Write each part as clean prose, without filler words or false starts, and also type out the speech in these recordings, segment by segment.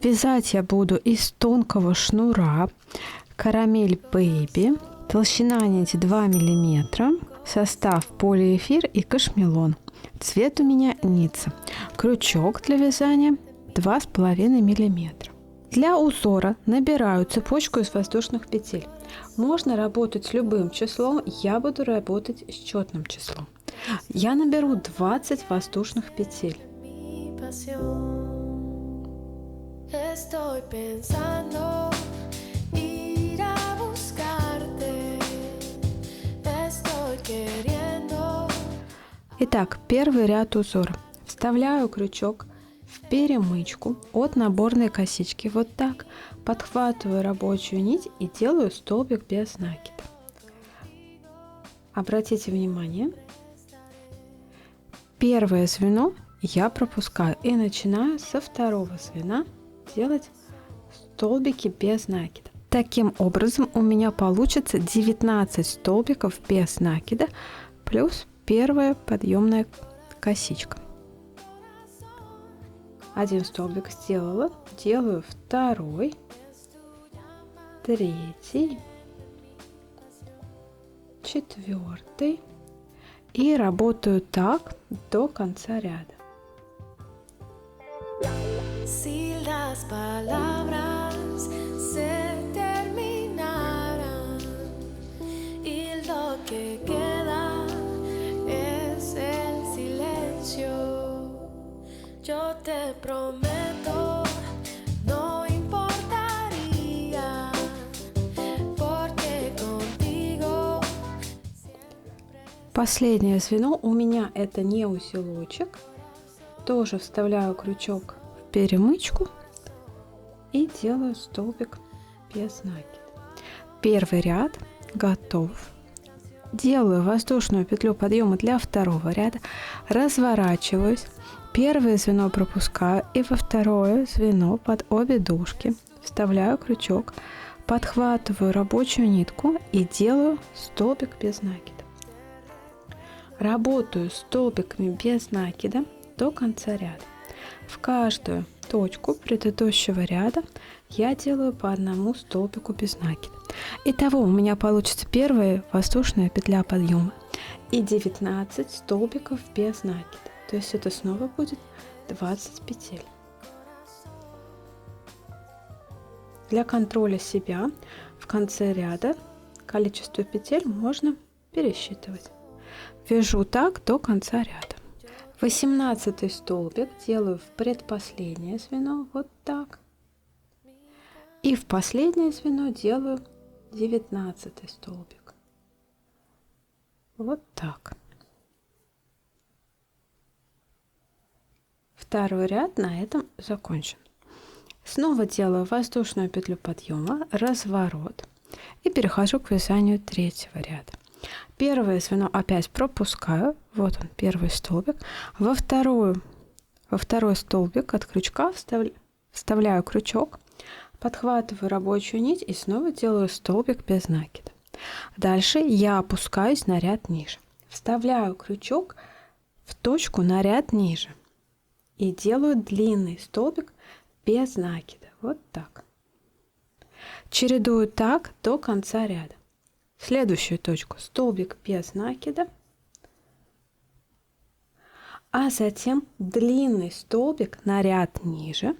Вязать я буду из тонкого шнура Карамель Бэйби. Толщина нити 2 мм. Состав полиэфир и кашмелон. Цвет у меня ница. Крючок для вязания 2,5 мм. Для узора набираю цепочку из воздушных петель. Можно работать с любым числом, я буду работать с четным числом. Я наберу 20 воздушных петель. Итак, первый ряд узора. Вставляю крючок в перемычку от наборной косички. Вот так. Подхватываю рабочую нить и делаю столбик без накида. Обратите внимание, первое звено я пропускаю и начинаю со второго звена делать столбики без накида. Таким образом у меня получится 19 столбиков без накида плюс первая подъемная косичка. Один столбик сделала, делаю второй, третий, четвертый и работаю так до конца ряда. Yo te prometo, no importaría, porque contigo. Последнее звено у меня это не узелочек. Тоже вставляю крючок в перемычку и делаю столбик без накида. Первый ряд готов. Делаю воздушную петлю подъема для второго ряда, разворачиваюсь. Первое звено пропускаю и во второе звено под обе дужки вставляю крючок, подхватываю рабочую нитку и делаю столбик без накида. Работаю столбиками без накида до конца ряда. В каждую точку предыдущего ряда я делаю по одному столбику без накида. Итого у меня получится первая воздушная петля подъема и 19 столбиков без накида. То есть это снова будет 20 петель. Для контроля себя в конце ряда количество петель можно пересчитывать. Вяжу так до конца ряда. 18 столбик делаю в предпоследнее звено вот так. И в последнее звено делаю 19 столбик. Вот так. Второй ряд на этом закончен. Снова делаю воздушную петлю подъема, разворот и перехожу к вязанию третьего ряда. Первое звено опять пропускаю, вот он первый столбик, во второй столбик от крючка вставляю крючок, подхватываю рабочую нить и снова делаю столбик без накида. Дальше я опускаюсь на ряд ниже, вставляю крючок в точку на ряд ниже. И делаю длинный столбик без накида. Вот так. Чередую так до конца ряда. В следующую точку столбик без накида. А затем длинный столбик на ряд ниже.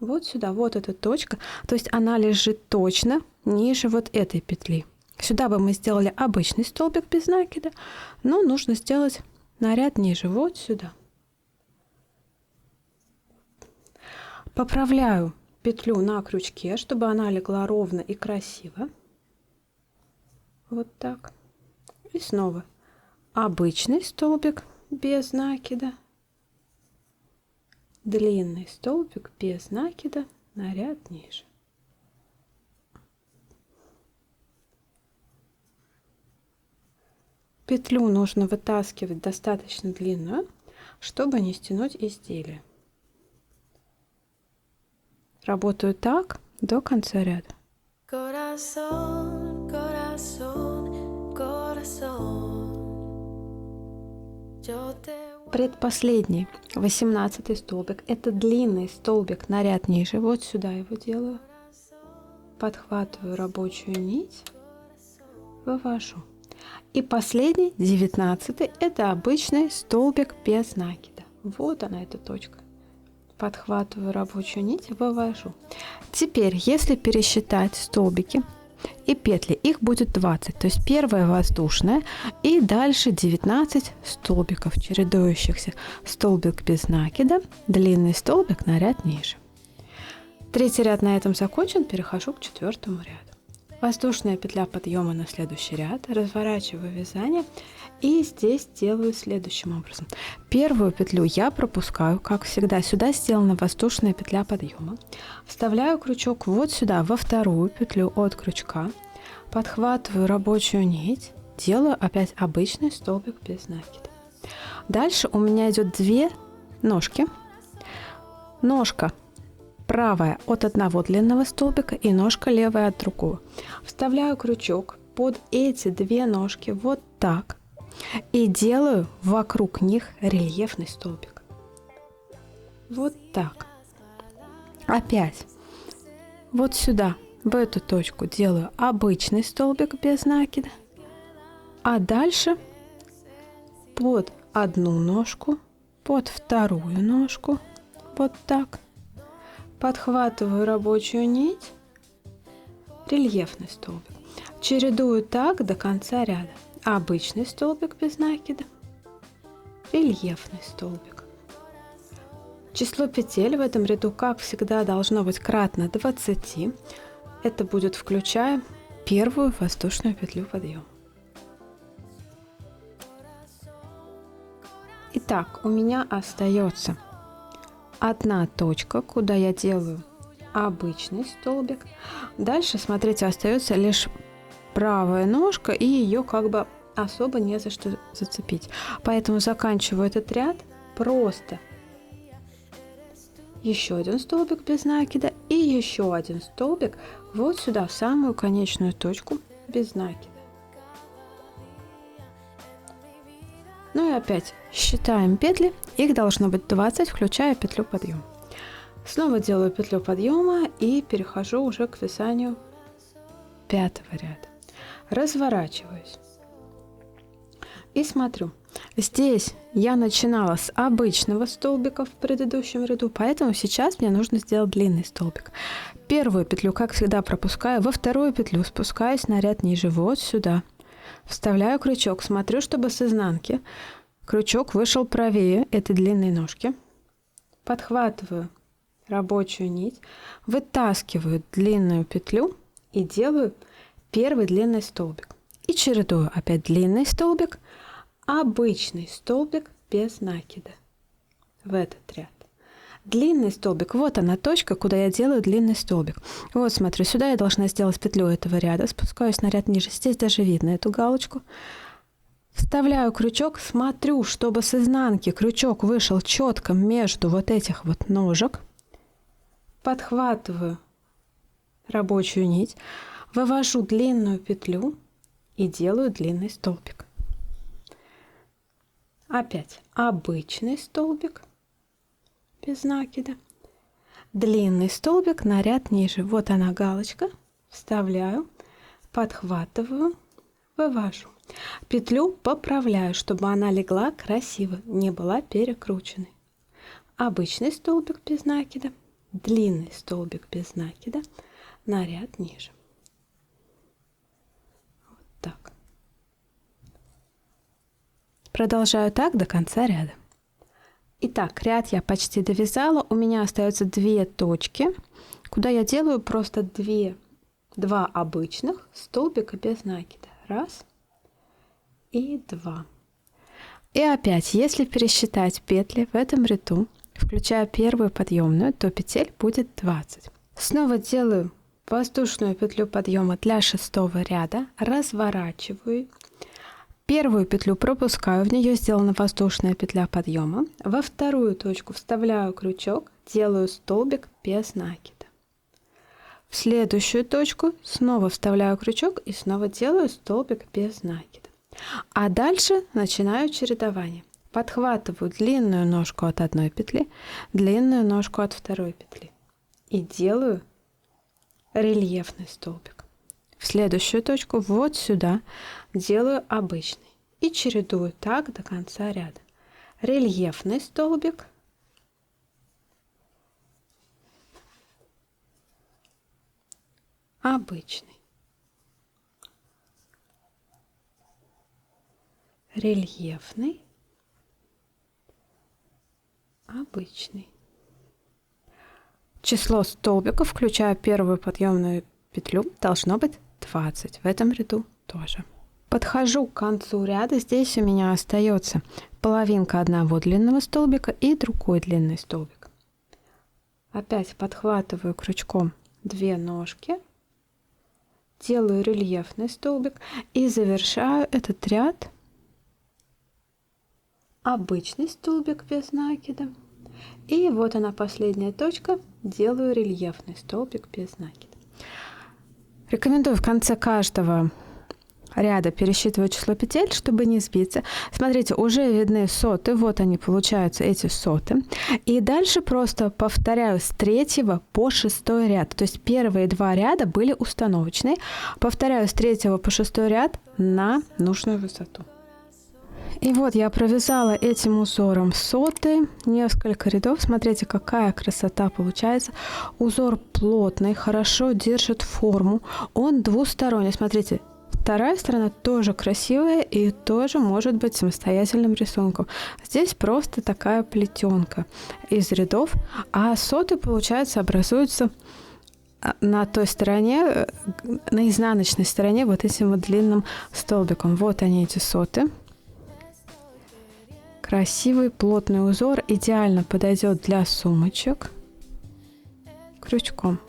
Вот сюда, вот эта точка. То есть она лежит точно ниже вот этой петли. Сюда бы мы сделали обычный столбик без накида. Но нужно сделать на ряд ниже. Вот сюда. Поправляю петлю на крючке, чтобы она легла ровно и красиво. Вот так. И снова обычный столбик без накида. Длинный столбик без накида на ряд ниже. Петлю нужно вытаскивать достаточно длинную, чтобы не стянуть изделие. Работаю так до конца ряда. Corazón, corazón, corazón. Yo te Предпоследний, 18 столбик, это длинный столбик на ряд ниже. Вот сюда его делаю. Подхватываю рабочую нить, вывожу. И последний, 19, это обычный столбик без накида. Вот она, эта точка. Подхватываю рабочую нить, вывожу. Теперь, если пересчитать столбики и петли, их будет 20. То есть первая воздушная и дальше 19 столбиков, чередующихся. Столбик без накида, длинный столбик на ряд ниже. Третий ряд на этом закончен, перехожу к четвертому ряду. Воздушная петля подъема на следующий ряд, разворачиваю вязание и здесь делаю следующим образом. Первую петлю я пропускаю, как всегда, сюда сделана воздушная петля подъема. Вставляю крючок вот сюда, во вторую петлю от крючка, подхватываю рабочую нить, делаю опять обычный столбик без накида. Дальше у меня идет две ножки. Ножка правая от одного длинного столбика и ножка левая от другого. Вставляю крючок под эти две ножки вот так и делаю вокруг них рельефный столбик. Вот так. Опять вот сюда, в эту точку делаю обычный столбик без накида, а дальше под одну ножку, под вторую ножку, вот так. Подхватываю рабочую нить, рельефный столбик. Чередую так до конца ряда. Обычный столбик без накида, рельефный столбик. Число петель в этом ряду, как всегда, должно быть кратно 20. Это будет включая первую воздушную петлю подъема. Итак, у меня остается одна точка, куда я делаю обычный столбик. Дальше, смотрите, остается лишь правая ножка, и ее как бы особо не за что зацепить. Поэтому заканчиваю этот ряд просто еще один столбик без накида и еще один столбик вот сюда, в самую конечную точку без накида. Ну и опять считаем петли, их должно быть 20, включая петлю подъема. Снова делаю петлю подъема и перехожу уже к вязанию пятого ряда. Разворачиваюсь и смотрю. Здесь я начинала с обычного столбика в предыдущем ряду, поэтому сейчас мне нужно сделать длинный столбик. Первую петлю, как всегда, пропускаю, во вторую петлю спускаюсь на ряд ниже, вот сюда. Вставляю крючок, смотрю, чтобы с изнанки крючок вышел правее этой длинной ножки. Подхватываю рабочую нить, вытаскиваю длинную петлю и делаю первый длинный столбик. И чередую опять длинный столбик, обычный столбик без накида в этот ряд. Длинный столбик, вот она точка, куда я делаю длинный столбик. Вот смотрю, сюда я должна сделать петлю этого ряда, спускаюсь на ряд ниже, здесь даже видно эту галочку. Вставляю крючок, смотрю, чтобы с изнанки крючок вышел четко между вот этих вот ножек. Подхватываю рабочую нить, вывожу длинную петлю и делаю длинный столбик. Опять обычный столбик без накида, длинный столбик на ряд ниже. Вот она галочка, вставляю, подхватываю, вывожу. Петлю поправляю, чтобы она легла красиво, не была перекрученной. Обычный столбик без накида, длинный столбик без накида на ряд ниже. Вот так. Продолжаю так до конца ряда. Итак, ряд я почти довязала. У меня остается две точки, куда я делаю просто два обычных столбика без накида. Раз и два. И опять, если пересчитать петли в этом ряду, включая первую подъемную, то петель будет 20. Снова делаю воздушную петлю подъема для 6-го ряда, разворачиваю. Первую петлю пропускаю, в нее сделана воздушная петля подъема. Во вторую точку вставляю крючок, делаю столбик без накида. В следующую точку снова вставляю крючок и снова делаю столбик без накида. А дальше начинаю чередование. подхватываю длинную ножку от одной петли, длинную ножку от второй петли и делаю рельефный столбик. В следующую точку, вот сюда, делаю обычный и чередую так до конца ряда. Рельефный столбик, обычный, рельефный, обычный. Число столбиков, включая первую подъемную петлю, должно быть 20. В этом ряду тоже. Подхожу к концу ряда. Здесь у меня остается половинка одного длинного столбика и другой длинный столбик. Опять подхватываю крючком 2 ножки, делаю рельефный столбик и завершаю этот ряд обычный столбик без накида. И вот она, последняя точка, делаю рельефный столбик без накида. Рекомендую в конце каждого ряда пересчитывать число петель, чтобы не сбиться. Смотрите, уже видны соты, вот они получаются, эти соты. И дальше просто повторяю с 3 по 6 ряд. То есть первые 2 ряда были установочные. Повторяю с 3 по 6 ряд на нужную высоту. И вот я провязала этим узором соты, несколько рядов. Смотрите, какая красота получается. Узор плотный, хорошо держит форму. Он двусторонний. Смотрите, вторая сторона тоже красивая и тоже может быть самостоятельным рисунком. Здесь просто такая плетенка из рядов. А соты, получается, образуются на той стороне, на изнаночной стороне, вот этим вот длинным столбиком. Вот они, эти соты. Красивый плотный узор, идеально подойдет для сумочек крючком.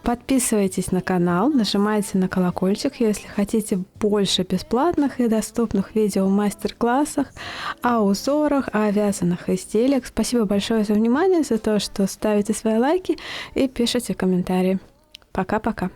Подписывайтесь на канал, нажимайте на колокольчик, если хотите больше бесплатных и доступных видео в мастер-классах о узорах, о вязаных изделиях. Спасибо большое за внимание, за то, что ставите свои лайки и пишите комментарии. Пока-пока.